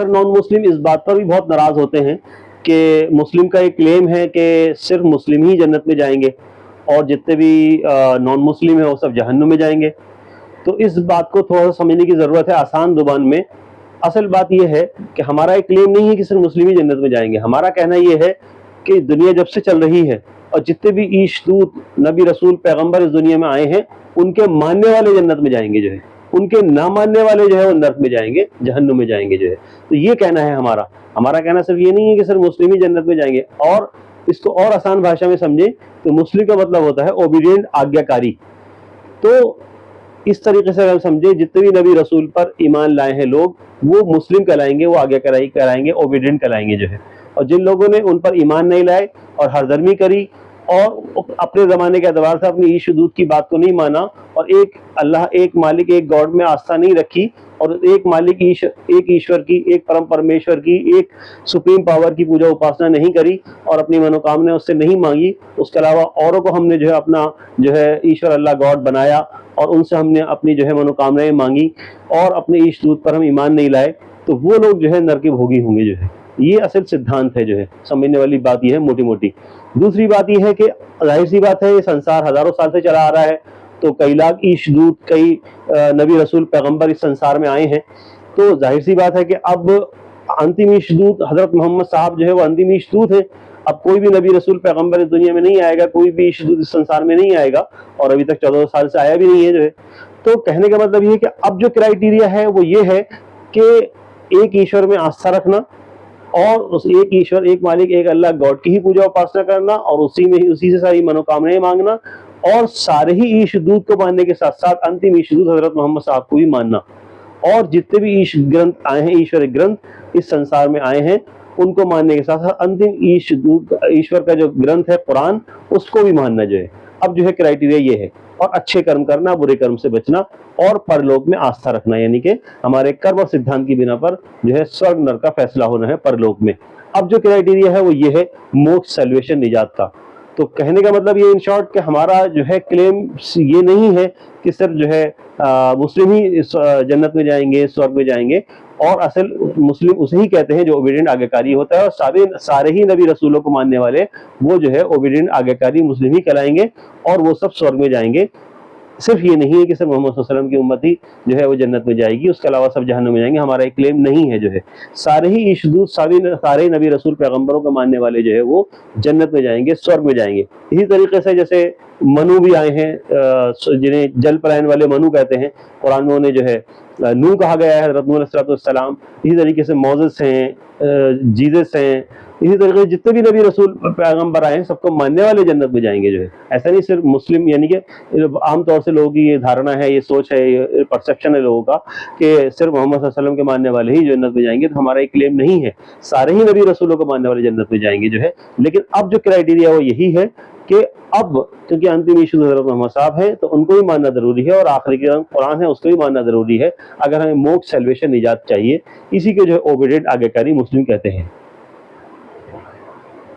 अक्सर non Muslim इस बात पर भी बहुत नाराज होते हैं कि मुस्लिम का एक क्लेम है कि सिर्फ मुस्लिम ही जन्नत में जाएंगे और जितने भी नॉन मुस्लिम है वो सब जहन्नुम में जाएंगे। तो इस बात को थोड़ा सा समझने की जरूरत है आसान जुबान में। असल बात यह है कि हमारा एक क्लेम नहीं है कि सिर्फ मुस्लिम ही जन्नत में जाएंगे। हमारा कहना यह है कि दुनिया जब से चल रही है और जितने भी ईश दूत नबी रसूल पैगंबर इस दुनिया में आए हैं उनके मानने वाले जन्नत में जाएंगे जो है, उनके ना मानने वाले जो है वो नर्क में जाएंगे, जहन्नुम में जाएंगे जो है। तो ये कहना है हमारा। हमारा कहना सिर्फ ये नहीं है कि सिर्फ मुस्लिम ही जन्नत में जाएंगे। और इसको और आसान भाषा में समझे तो मुस्लिम का मतलब होता है ओबीडियंट, आज्ञाकारी। तो इस तरीके से अगर समझे जितने भी नबी रसूल पर ईमान लाए हैं लोग वो मुस्लिम कहलाएंगे, वो आज्ञाकारी कहलाएंगे, ओबीडियंट कहलाएंगे जो है। और जिन लोगों ने उन पर ईमान नहीं लाए और हरदर्मी करी और अपने ज़माने के अतबार से अपनी ईश दूत की बात को नहीं माना और एक अल्लाह, एक मालिक, एक गॉड में आस्था नहीं रखी और एक मालिक एक ईश्वर की, एक परम परमेश्वर की, एक सुप्रीम पावर की पूजा उपासना नहीं करी और अपनी मनोकामना उससे नहीं मांगी, उसके अलावा औरों को हमने जो है अपना जो है ईश्वर अल्लाह गॉड बनाया और उनसे हमने अपनी जो है मनोकामनाएं मांगी और अपने ईश दूत पर हम ईमान नहीं लाए, तो वो लोग जो है नरक के भोगी होंगे जो है। ये असल सिद्धांत है जो है। समझने वाली बात यह है मोटी मोटी। दूसरी बात यह है कि जाहिर सी बात है ये संसार हजारों साल से चला आ रहा है, तो कई लाख ईश दूत, कई नबी रसूल पैगंबर इस संसार में आए हैं। तो जाहिर सी बात है कि अब अंतिम ईश दूत हजरत मोहम्मद साहब जो है वो अंतिम ईश दूत है। अब कोई भी नबी रसूल पैगंबर इस दुनिया में नहीं आएगा, कोई भी ईश दूत इस संसार में नहीं आएगा और अभी तक 14 साल से आया भी नहीं है जो है। तो कहने का मतलब ये है कि अब जो क्राइटेरिया है वो ये है कि एक ईश्वर में आस्था रखना और उस एक ईश्वर, एक मालिक, एक अल्लाह गॉड की ही पूजा उपासना करना और उसी में ही, उसी से सारी मनोकामनाएं मांगना और सारे ही ईश दूत को मानने के साथ साथ अंतिम ईश दूत हजरत मोहम्मद साहब को भी मानना और जितने भी ईश ग्रंथ आए हैं, ईश्वर ग्रंथ इस संसार में आए हैं उनको मानने के साथ साथ अंतिम ईश दूत, ईश्वर का जो ग्रंथ है कुरान, उसको भी मानना जो है। अब जो है क्राइटेरिया ये है। और अच्छे कर्म करना, बुरे कर्म से बचना और परलोक में आस्था रखना, यानी कि हमारे कर्म और सिद्धांत की बिना पर जो है स्वर्ग नरक का फैसला होना है परलोक में। अब जो क्राइटेरिया है वो ये है मोक्ष, सैल्वेशन, निजात का। तो कहने का मतलब ये इन शॉर्ट कि हमारा जो है क्लेम ये नहीं है कि सिर्फ जो है मुस्लिम ही जन्नत में जाएंगे, स्वर्ग में जाएंगे। और असल मुस्लिम उसे ही कहते हैं जो ओबीडियंट, आज्ञाकारी होता है। और सारे ही नबी रसूलों को मानने वाले वो जो है ओबीडियंट, आज्ञाकारी मुस्लिम ही कहलाएंगे और वो सब स्वर्ग में जाएंगे। सिर्फ ये नहीं है कि सिर्फ मोहम्मद सल्लल्लाहु अलैहि वसल्लम की उम्मत ही जो है वो जन्नत में जाएगी, उसके अलावा सब जहन्नुम में जाएंगे। हमारा एक क्लेम नहीं है जो है। सारे ही ईश दूत, सारे नबी रसूल पैगंबरों को मानने वाले जो है वो जन्नत में जाएंगे, स्वर्ग में जाएंगे। इसी तरीके से जैसे मनु भी आए हैं, जिन्हें जल पलायन वाले मनु कहते हैं, कुरान में उन्हें जो है नूह कहा गया है, हज़रत नूह अलैहिस्सलाम। इसी तरीके से मोसेस हैं, जीसस हैं, इसी तरीके से जितने भी नबी रसूल पैगंबर आए हैं सबको मानने वाले जन्नत में जाएंगे जो है। ऐसा नहीं सिर्फ मुस्लिम, यानी कि आमतौर से लोगों की ये धारणा है, ये सोच है, ये परसेप्शन है लोगों का कि सिर्फ मोहम्मद सल्लल्लाहु अलैहि वसल्लम के मानने वाले ही जन्नत में जाएंगे। तो हमारा एक क्लेम नहीं है, सारे ही नबी रसूलों को मानने वाले जन्नत में जाएंगे जो है। लेकिन अब जो क्राइटेरिया वो यही है कि अब क्योंकि अंतिम ईशू हज़रत मोहम्मद साहब हैं तो उनको भी मानना जरूरी है और आखिरी कुरान है उसको भी मानना जरूरी है अगर हमें मोक्ष, सैल्वेशन, निजात चाहिए। इसी के जो है ओबीडियंट, आज्ञाकारी मुस्लिम कहते हैं।